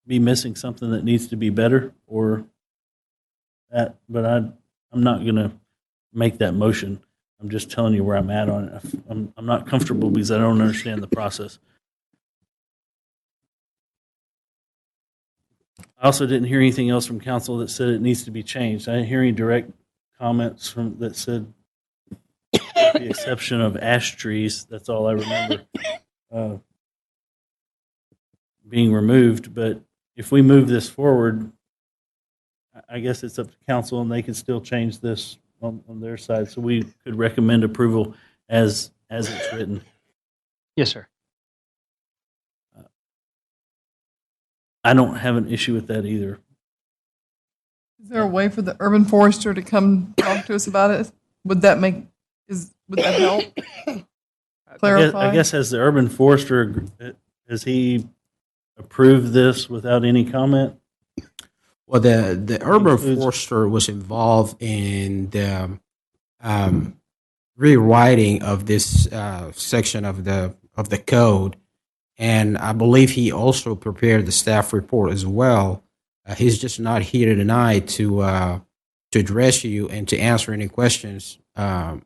be missing something that needs to be better, or that. But I'm not going to make that motion. I'm just telling you where I'm at on it. I'm not comfortable because I don't understand the process. I also didn't hear anything else from council that said it needs to be changed. I didn't hear any direct comments from that said, with the exception of ash trees, that's all I remember being removed. But if we move this forward, I guess it's up to council, and they can still change this on their side. So we could recommend approval as it's written. Yes, sir. I don't have an issue with that either. Is there a way for the urban forester to come talk to us about it? Would that help? Clarify? I guess has the urban forester, has he approved this without any comment? Well, the urban forester was involved in the rewriting of this section of the code, and I believe he also prepared the staff report as well. He's just not here tonight to address you and to answer any questions, in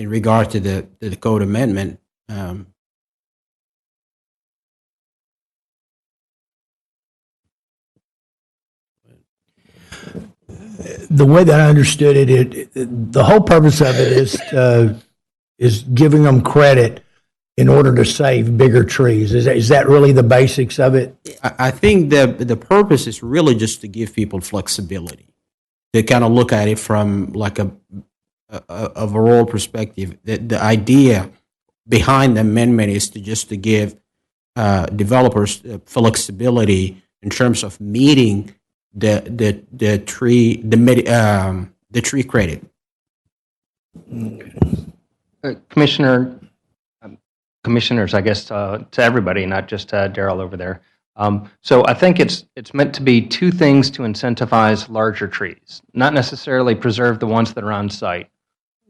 regard to the code amendment. The way that I understood it, the whole purpose of it is giving them credit in order to save bigger trees. Is that really the basics of it? I think the purpose is really just to give people flexibility. They kind of look at it from like a overall perspective. The idea behind the amendment is to give developers flexibility in terms of meeting the tree credit. Commissioners, I guess, to everybody, not just Daryl over there. So I think it's meant to be two things to incentivize larger trees, not necessarily preserve the ones that are on site.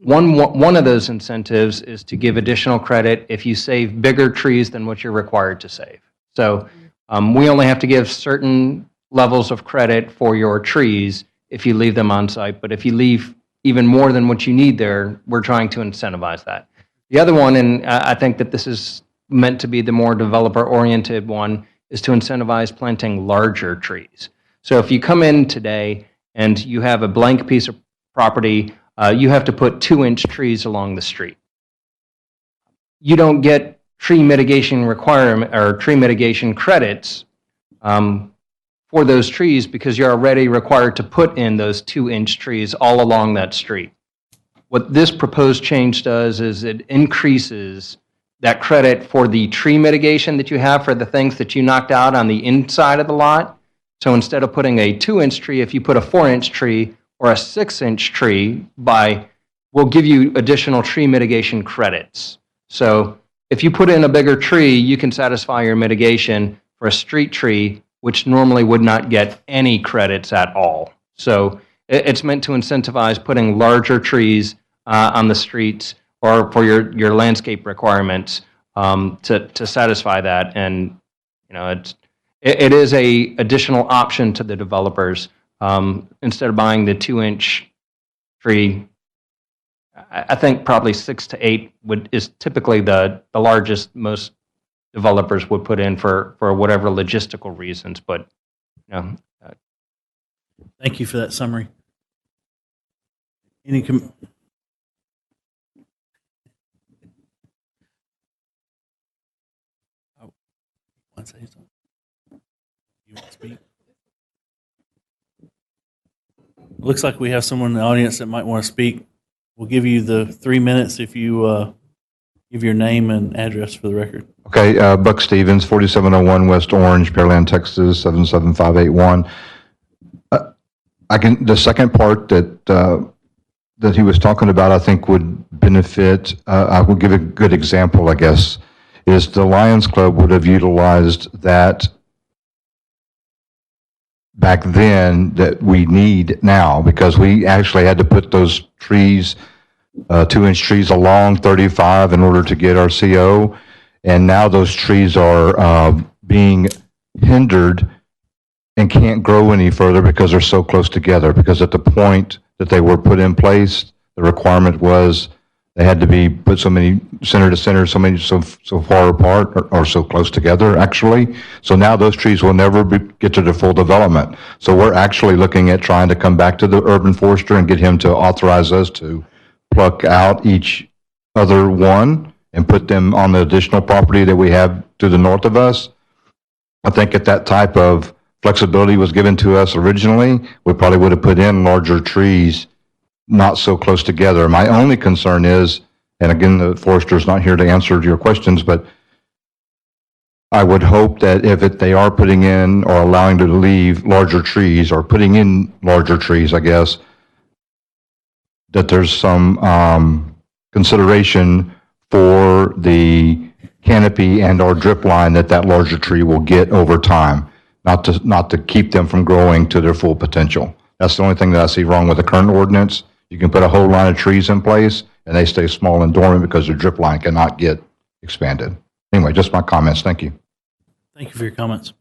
One of those incentives is to give additional credit if you save bigger trees than what you're required to save. So we only have to give certain levels of credit for your trees if you leave them on site, but if you leave even more than what you need there, we're trying to incentivize that. The other one, and I think that this is meant to be the more developer-oriented one, is to incentivize planting larger trees. So if you come in today and you have a blank piece of property, you have to put 2-inch trees along the street. You don't get tree mitigation requirement or tree mitigation credits for those trees because you're already required to put in those 2-inch trees all along that street. What this proposed change does is it increases that credit for the tree mitigation that you have for the things that you knocked out on the inside of the lot. So instead of putting a 2-inch tree, if you put a 4-inch tree or a 6-inch tree, we'll give you additional tree mitigation credits. So if you put in a bigger tree, you can satisfy your mitigation for a street tree, which normally would not get any credits at all. So it's meant to incentivize putting larger trees on the streets or for your landscape requirements to satisfy that. And it is a additional option to the developers. Instead of buying the 2-inch tree, I think probably 6 to 8 is typically the largest most developers would put in for whatever logistical reasons. But Thank you for that summary. You want to speak? Looks like we have someone in the audience that might want to speak. We'll give you the 3 minutes if you give your name and address for the record. Okay, Buck Stevens, 4701 West Orange, Pearland, Texas, 77581. The second part that he was talking about, I think would benefit. I will give a good example, I guess, is the Lions Club would have utilized that back then that we need now, because we actually had to put those trees, 2-inch trees along 35 in order to get our CO. And now those trees are being hindered and can't grow any further because they're so close together. Because at the point that they were put in place, the requirement was they had to be put so many center to center, so far apart or so close together, actually. So now those trees will never get to their full development. So we're actually looking at trying to come back to the urban forester and get him to authorize us to pluck out each other one and put them on the additional property that we have to the north of us. I think if that type of flexibility was given to us originally, we probably would have put in larger trees not so close together. My only concern is, and again, the forester's not here to answer your questions, but I would hope that if they are putting in or allowing to leave larger trees or putting in larger trees, I guess, that there's some consideration for the canopy and or drip line that larger tree will get over time, not to keep them from growing to their full potential. That's the only thing that I see wrong with the current ordinance. You can put a whole line of trees in place and they stay small and dormant because the drip line cannot get expanded. Anyway, just my comments. Thank you. Thank you for your comments.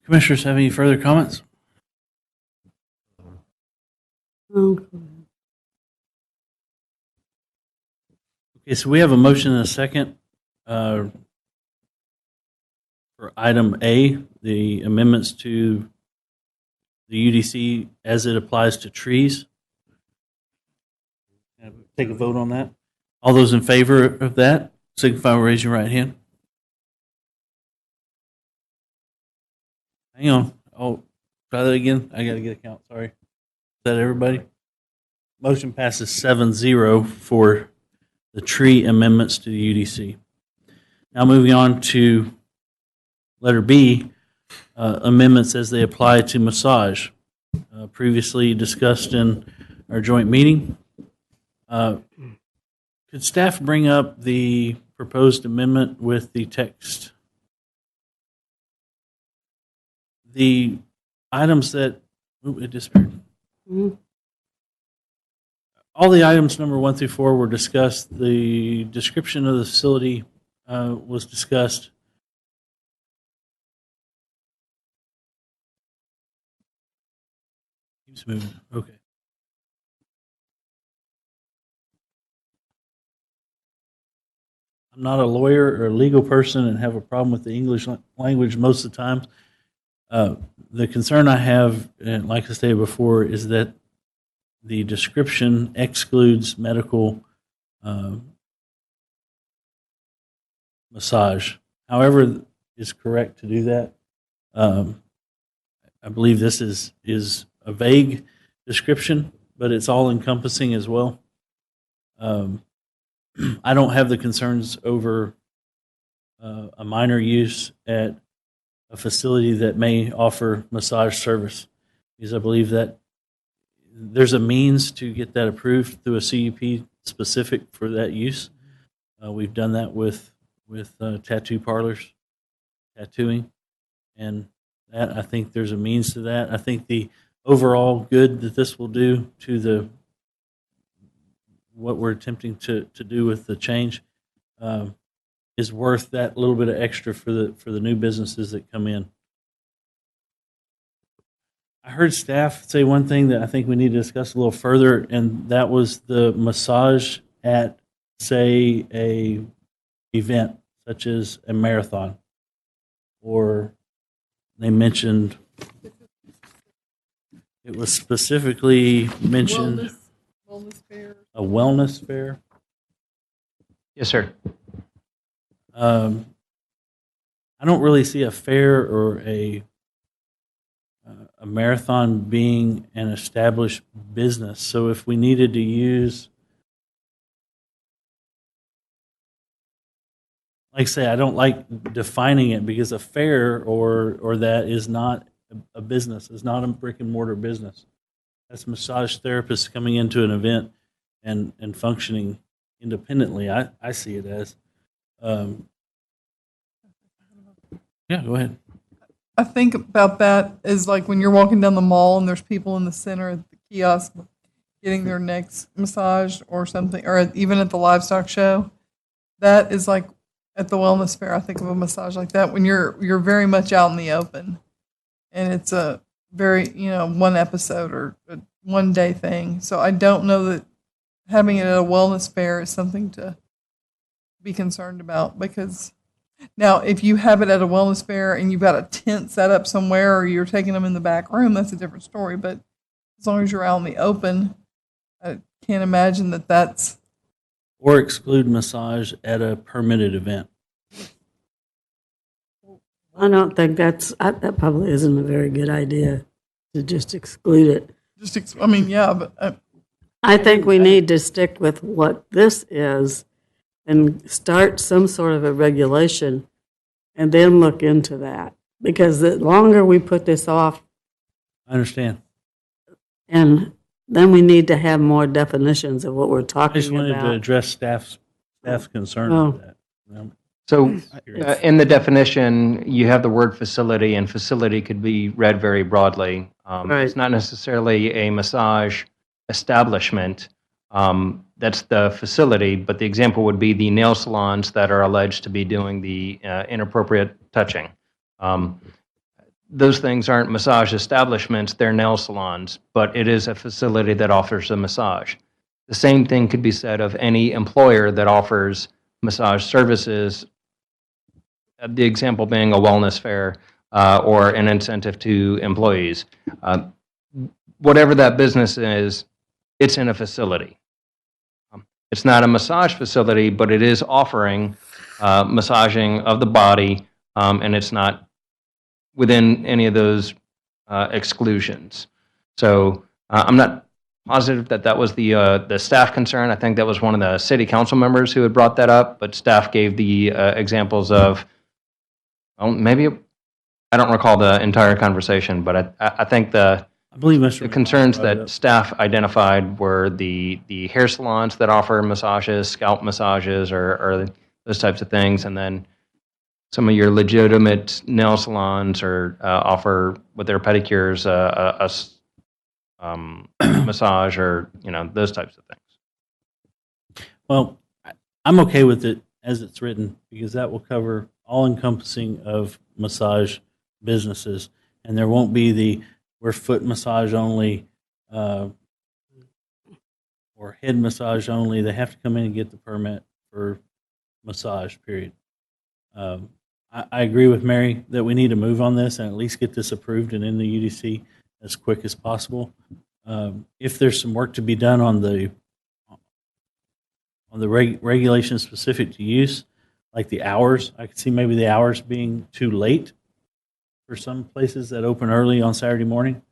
Commissioners, have any further comments? Okay, so we have a motion and a second for item A, the amendments to the UDC as it applies to trees. Take a vote on that. All those in favor of that, signify by raising your right hand. Hang on. Oh, try that again. I got to get a count. Sorry. Is that everybody? Motion passes 7-0 for the tree amendments to the UDC. Now moving on to letter B, amendments as they apply to massage. Previously discussed in our joint meeting. Could staff bring up the proposed amendment with the text? The items that, it disappeared. All the items number 1 through 4 were discussed. The description of the facility was discussed. Keeps moving. Okay. I'm not a lawyer or a legal person and have a problem with the English language most of the time. The concern I have, and like I stated before, is that the description excludes medical massage. However, it's correct to do that. I believe this is a vague description, but it's all encompassing as well. I don't have the concerns over a minor use at a facility that may offer massage service, because I believe that there's a means to get that approved through a CUP specific for that use. We've done that with tattoo parlors, tattooing, and that I think there's a means to that. I think the overall good that this will do to what we're attempting to do with the change is worth that little bit of extra for the new businesses that come in. I heard staff say one thing that I think we need to discuss a little further, and that was the massage at, say, a event such as a marathon, or they mentioned, it was specifically mentioned Wellness fair. a wellness fair. Yes, sir. I don't really see a fair or a marathon being an established business. So if we needed to use, like I say, I don't like defining it, because a fair or that is not a business. It's not a brick and mortar business. That's massage therapists coming into an event and functioning independently. I see it as. Yeah, go ahead. I think about that as like when you're walking down the mall and there's people in the center at the kiosk getting their necks massaged or something, or even at the livestock show. That is like at the wellness fair, I think of a massage like that when you're very much out in the open, and it's a very one episode or a one day thing. So I don't know that having it at a wellness fair is something to be concerned about, because now if you have it at a wellness fair and you've got a tent set up somewhere or you're taking them in the back room, that's a different story. But as long as you're out in the open, I can't imagine that that's. Or exclude massage at a permitted event. I don't think that probably isn't a very good idea to just exclude it. I mean, yeah, but I think we need to stick with what this is and start some sort of a regulation and then look into that. Because the longer we put this off, I understand. and then we need to have more definitions of what we're I talking just wanted to about. address staff's concern Oh. with that. So in the definition, you have the word facility, and facility could be read very broadly. Right. It's not necessarily a massage establishment. That's the facility, but the example would be the nail salons that are alleged to be doing the inappropriate touching. Those things aren't massage establishments, they're nail salons, but it is a facility that offers a massage. The same thing could be said of any employer that offers massage services, the example being a wellness fair or an incentive to employees. Whatever that business is, it's in a facility. It's not a massage facility, but it is offering massaging of the body, and it's not within any of those exclusions. So I'm not positive that that was the staff concern. I think that was one of the city council members who had brought that up, but staff gave the examples of, well, maybe, I don't recall the entire conversation, but I think I believe Mr. the concerns brought it that up. staff identified were the hair salons that offer massages, scalp massages, or those types of things, and then some of your legitimate nail salons or offer with their pedicures massage or those types of things. Well, I'm okay with it as it's written because that will cover all encompassing of massage businesses, and there won't be we're foot massage only or head massage only. They have to come in and get the permit for massage, period. I agree with Mary that we need to move on this and at least get this approved and in the UDC as quick as possible. If there's some work to be done on the regulations specific to use, like the hours, I could see maybe the hours being too late for some places that open early on Saturday morning.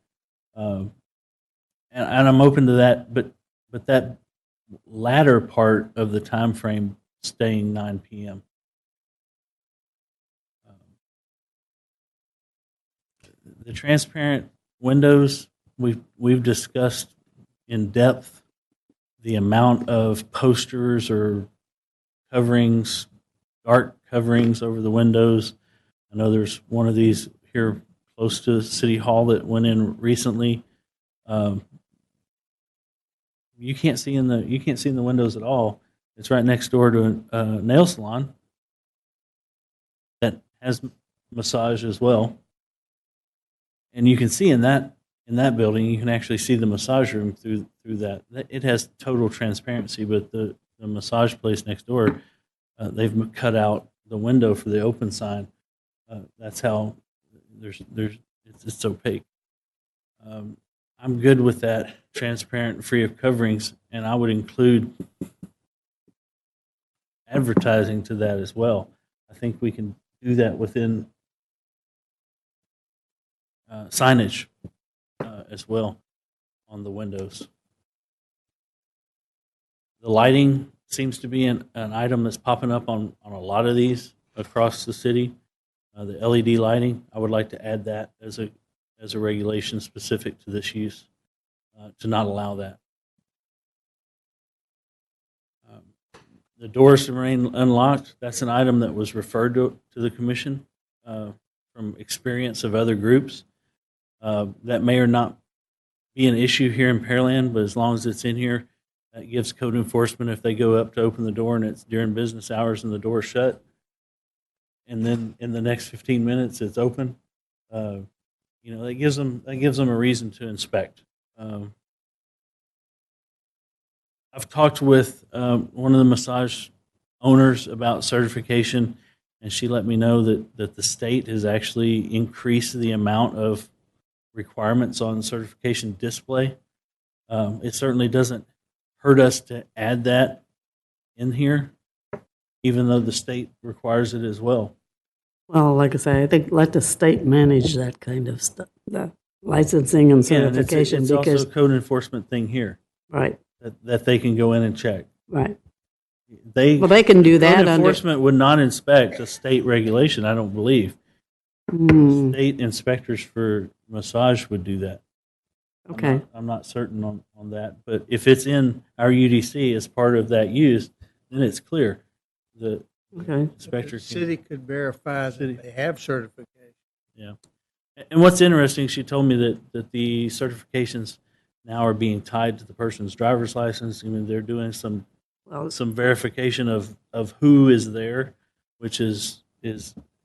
And I'm open to that, but that latter part of the time frame staying 9 p.m. The transparent windows, we've discussed in depth the amount of posters or coverings, dark coverings over the windows. I know there's one of these here close to City Hall that went in recently. You can't see in the windows at all. It's right next door to a nail salon that has massage as well. And you can see in that building, you can actually see the massage room through that. It has total transparency, but the massage place next door, they've cut out the window for the open sign. That's how it's opaque. I'm good with that, transparent and free of coverings, and I would include advertising to that as well. I think we can do that within signage as well on the windows. The lighting seems to be an item that's popping up on a lot of these across the city. The LED lighting, I would like to add that as a regulation specific to this use, to not allow that. The doors to remain unlocked, that's an item that was referred to the commission from experience of other groups. That may or not be an issue here in Pearland, but as long as it's in here, that gives code enforcement, if they go up to open the door and it's during business hours and the door's shut, and then in the next 15 minutes it's open. That gives them a reason to inspect. I've talked with one of the massage owners about certification, and she let me know that the state has actually increased the amount of requirements on certification display. It certainly doesn't hurt us to add that in here, even though the state requires it as well. Well, like I say, I think let the state manage that kind of stuff, the licensing and Yeah, and certification, it's also because, a code enforcement thing here right, that they can go in and check. right. They Well, they can do code that under, enforcement would not inspect a state regulation, I don't believe. State inspectors for massage would do that. okay. I'm not certain on that, but if it's in our UDC as part of that use, then it's clear. The Okay. inspector The can. city could verify that they have certification. Yeah. And what's interesting, she told me that the certifications now are being tied to the person's driver's license. I mean, they're doing some Well, verification of who is there, which is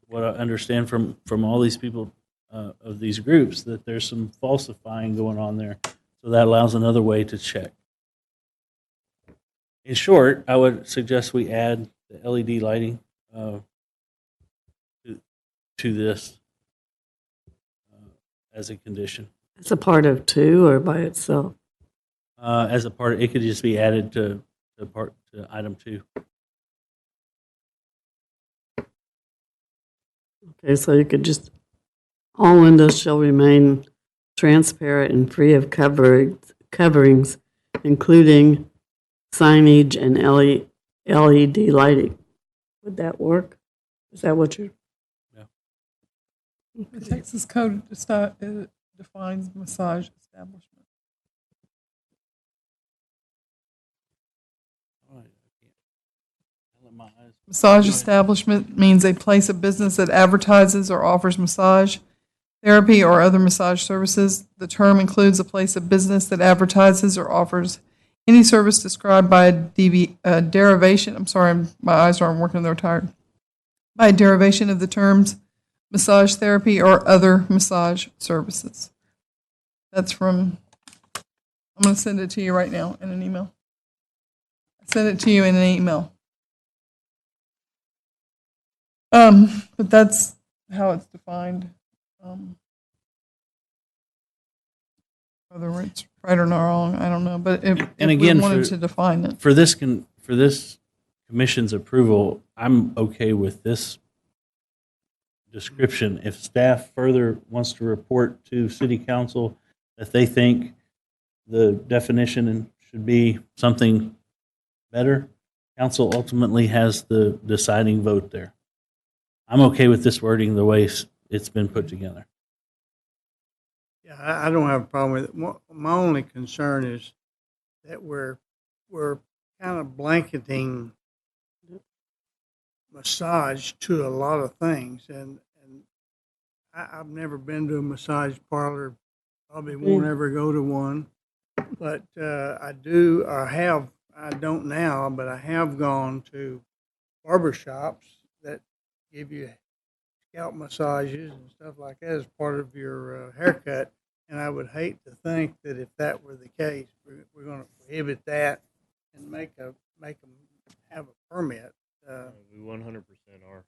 what I understand from all these people of these groups, that there's some falsifying going on there. So that allows another way to check. In short, I would suggest we add the LED lighting to this as a condition. it's a part of two or by itself. As a part, it could just be added to item 2. Okay, so you could just, all windows shall remain transparent and free of coverings, including signage and LED lighting. Would that work? Is that what you? The Texas code it defines massage establishment. Massage establishment means a place of business that advertises or offers massage, therapy, or other massage services. The term includes a place of business that advertises or offers any service described by a derivation. I'm sorry, my eyes aren't working, they're tired. By a derivation of the terms massage therapy or other massage services. That's from, I'm going to send it to you right now in an email. Send it to you in an email. But that's how it's defined. Whether it's right or not wrong, I don't know. But if again, we wanted to define it, For this commission's approval, I'm okay with this description. If staff further wants to report to city council that they think the definition should be something better, council ultimately has the deciding vote there. I'm okay with this wording the way it's been put together. Yeah, I don't have a problem with it. My only concern is that we're kind of blanketing massage to a lot of things, and I've never been to a massage parlor, probably won't ever go to one, but I don't now, but I have gone to barbershops that give you scalp massages and stuff like that as part of your haircut, and I would hate to think that if that were the case, we're going to prohibit that and make them have a permit. We 100% are.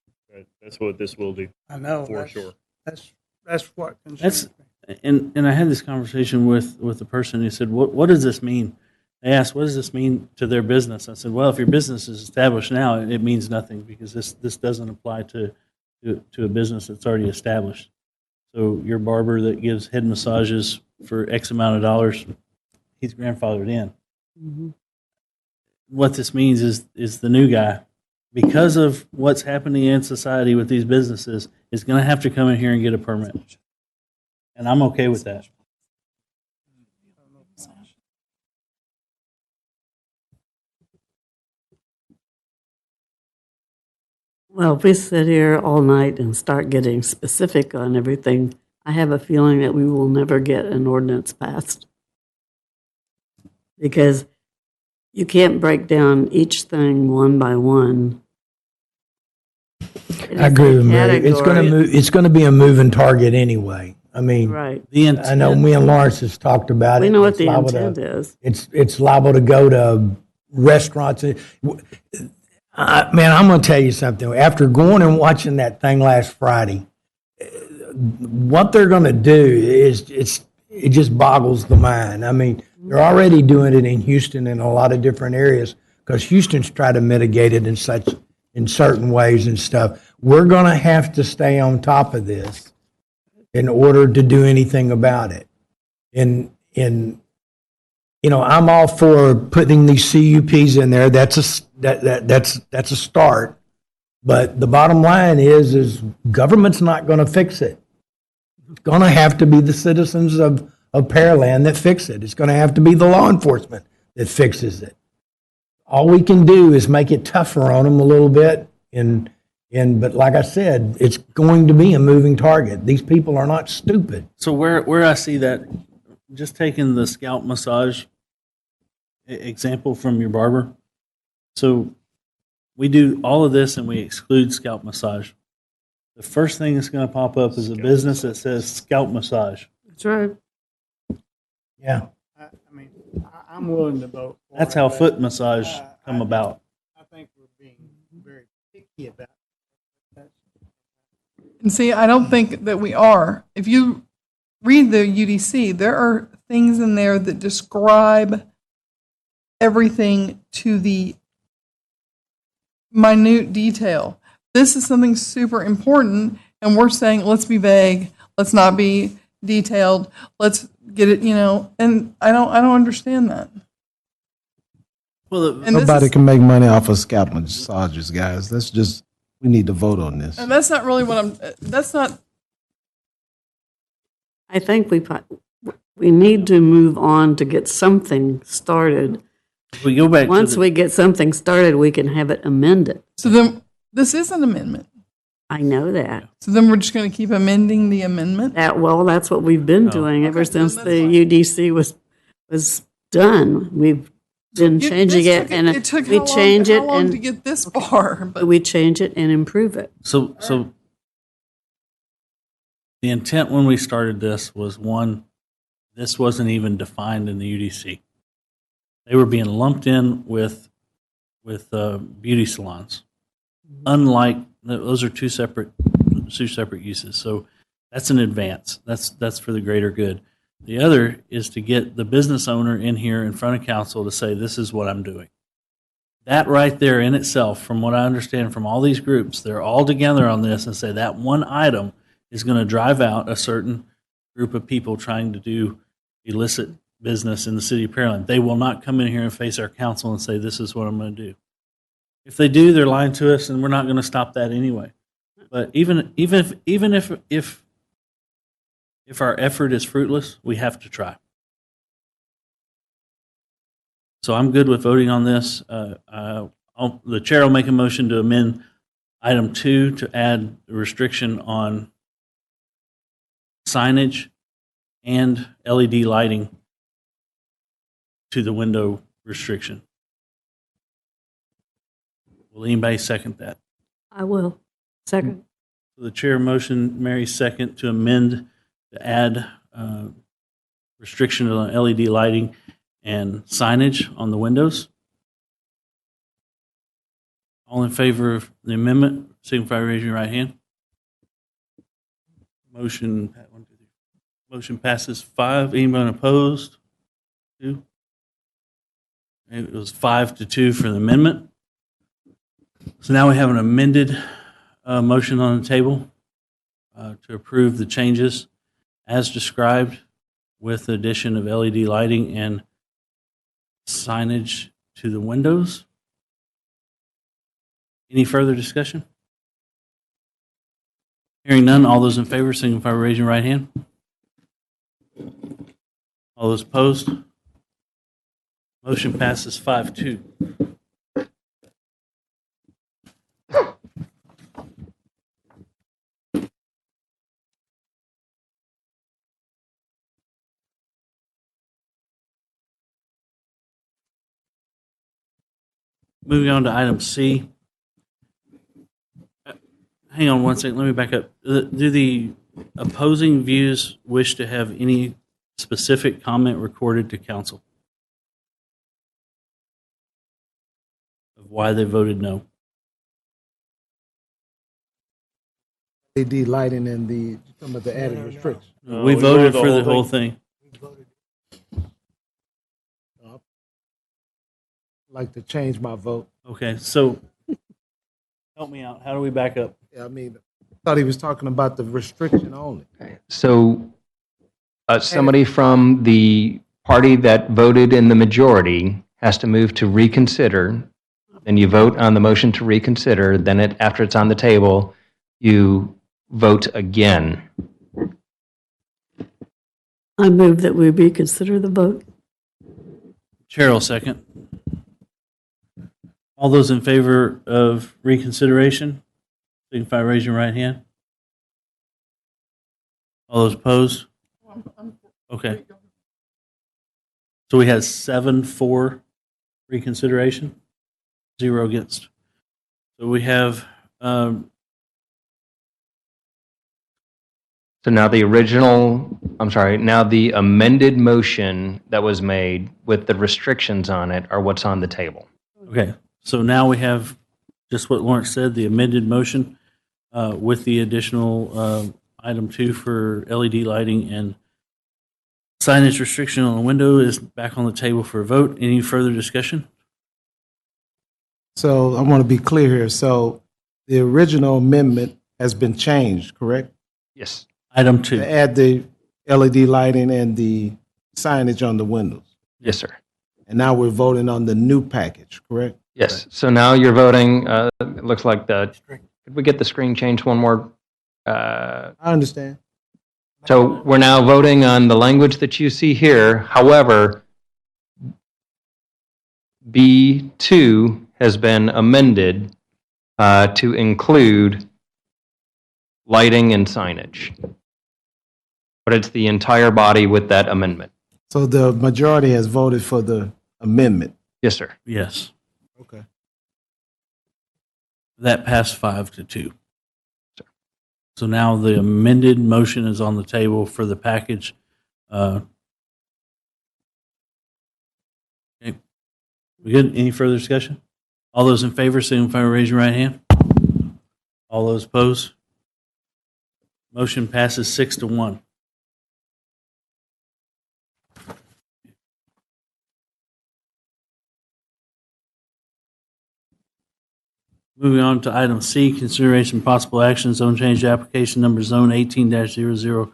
That's what this will do. I know for sure. That's what concerns me. And I had this conversation with the person who said, what does this mean? They asked, what does this mean to their business? I said, well, if your business is established now, it means nothing, because this doesn't apply to a business that's already established. So your barber that gives head massages for X amount of dollars, he's grandfathered in. Mm-hmm. What this means is the new guy, because of what's happening in society with these businesses, is going to have to come in here and get a permit. And I'm okay with that. Well, if we sit here all night and start getting specific on everything, I have a feeling that we will never get an ordinance passed. Because you can't break down each thing one by one. I agree with Mary. It's going to category. move, it's going to be a moving target anyway. I mean, Right. The I know intent, me and Lawrence has talked about it. We know what It's the liable to- intent is. It's liable to go to restaurants. Man, I'm going to tell you something. After going and watching that thing last Friday, what they're going to do is it just boggles the mind. I mean, they're already doing it in Houston in a lot of different areas because Houston's tried to mitigate it in certain ways and stuff. We're going to have to stay on top of this in order to do anything about it. And I'm all for putting these CUPs in there. That's a start. But the bottom line is government's not going to fix it. It's going to have to be the citizens of Pearland that fix it. It's going to have to be the law enforcement that fixes it. All we can do is make it tougher on them a little bit. But like I said, it's going to be a moving target. These people are not stupid. so where I see that, just taking the scalp massage example from your barber. So we do all of this and we exclude scalp massage. The first thing that's going to pop up is a business that says scalp massage. That's right. Yeah. I'm willing to vote. for That's it, how but, foot massage come I about. I think we're being very picky about it. And see, I don't think that we are. If you read the UDC, there are things in there that describe everything to the minute detail. This is something super important, and we're saying, let's be vague, let's not be detailed, let's get it, and I don't understand that. Well, And this Nobody is- can make money off of scalp massages, guys. We need to vote on this. And that's not really what that's not, I think we need to move on to get something started. if we go back Once to the, we get something started, we can have it amended. so then, this is an amendment. I know that. So then we're just going to keep amending the amendment? Well, that's what we've been Oh. doing ever Okay, then since that's the fine. UDC was done. We've been changing it, and it took we how change it long to and get this far? But we change it and improve it. so the intent when we started this was, one, this wasn't even defined in the UDC. They were being lumped in with beauty salons. Unlike those are two separate uses. So that's an advance. That's for the greater good. The other is to get the business owner in here in front of council to say, this is what I'm doing. That right there in itself, from what I understand from all these groups, they're all together on this and say that one item is going to drive out a certain group of people trying to do illicit business in the city of Pearland. They will not come in here and face our council and say, this is what I'm going to do. If they do, they're lying to us, and we're not going to stop that anyway. But even if our effort is fruitless, we have to try. So I'm good with voting on this. The chair will make a motion to amend item 2 to add a restriction on signage and LED lighting to the window restriction. Will anybody second that? I will. Second. So the chair motion, Mary second, to amend to add restriction on LED lighting and signage on the windows. All in favor of the amendment, signify by raising your right hand. Motion passes 5. Anyone opposed? 2. It was 5-2 for the amendment. So now we have an amended motion on the table to approve the changes as described with the addition of LED lighting and signage to the windows. Any further discussion? Hearing none, all those in favor signify by raising your right hand. All those opposed? Motion passes 5-2. Moving on to item C. hang on one second, let me back up. Do the opposing views wish to have any specific comment recorded to council of why they voted no? LED lighting and the, some of the added restrictions. We voted for the whole thing. I'd like to change my vote. Okay, so help me out. How do we back up? I mean, I thought he was talking about the restriction only. So somebody from the party that voted in the majority has to move to reconsider. Then you vote on the motion to reconsider. Then after it's on the table, you vote again. I move that we reconsider the vote. Cheryl, second. All those in favor of reconsideration, signify by raising your right hand. All those opposed? Okay. So we had 7 for reconsideration, 0 against. So we have, So now the now the amended motion that was made with the restrictions on it are what's on the table. okay, so now we have just what Lawrence said, the amended motion with the additional item 2 for LED lighting and signage restriction on the window is back on the table for a vote. Any further discussion? So I want to be clear here. So the original amendment has been changed, correct? Yes. Item 2. To add the LED lighting and the signage on the windows. Yes, sir. And now we're voting on the new package, correct? Yes. So now you're voting, it looks like could we get the screen changed one more? I understand. So we're now voting on the language that you see here. However, B2 has been amended to include lighting and signage. But it's the entire body with that amendment. So the majority has voted for the amendment. Yes, sir. Yes. Okay. That passed 5-2. So now the amended motion is on the table for the package. Okay. We good? Any further discussion? All those in favor, signify by raising your right hand. All those opposed? Motion passes 6-1. Moving on to item C, consideration possible action, zone change application number zone 18-0020,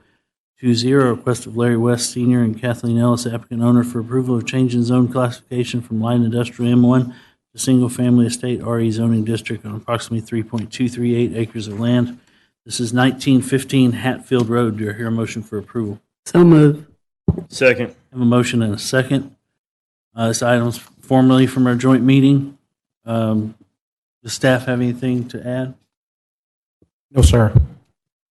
request of Larry West Sr. and Kathleen Ellis, applicant owner, for approval of change in zone classification from light industrial M1 to single-family estate RE zoning district on approximately 3.238 acres of land. This is 1915 Hatfield Road. Do I hear a motion for approval? So move. Second. I have a motion and a second. This item's formally from our joint meeting. Does staff have anything to add? No, sir.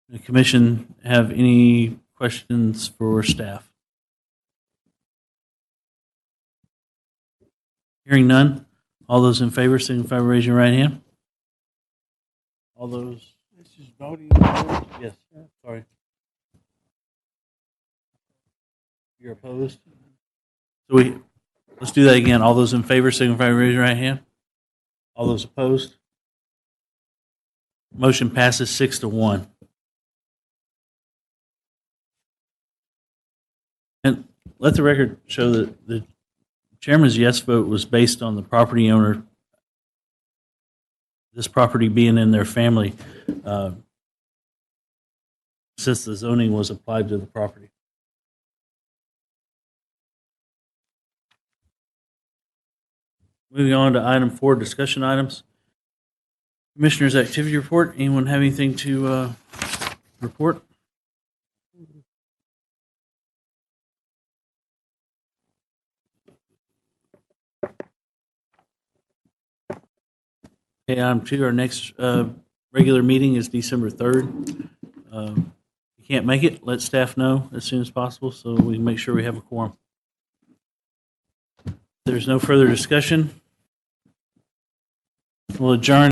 The commission have any questions for staff? Hearing none. All those in favor, signify by raising your right hand. All those. This is voting. Yes. Sorry. You're opposed. So let's do that again. All those in favor, signify by raising your right hand. All those opposed? Motion passes 6-1. And let the record show that the chairman's yes vote was based on the property owner, this property being in their family, since the zoning was applied to the property. Moving on to item 4, discussion items. Commissioners' activity report. Anyone have anything to report? Okay, item 2, our next regular meeting is December 3rd. If you can't make it, let staff know as soon as possible so we can make sure we have a quorum. If there's no further discussion, we'll adjourn.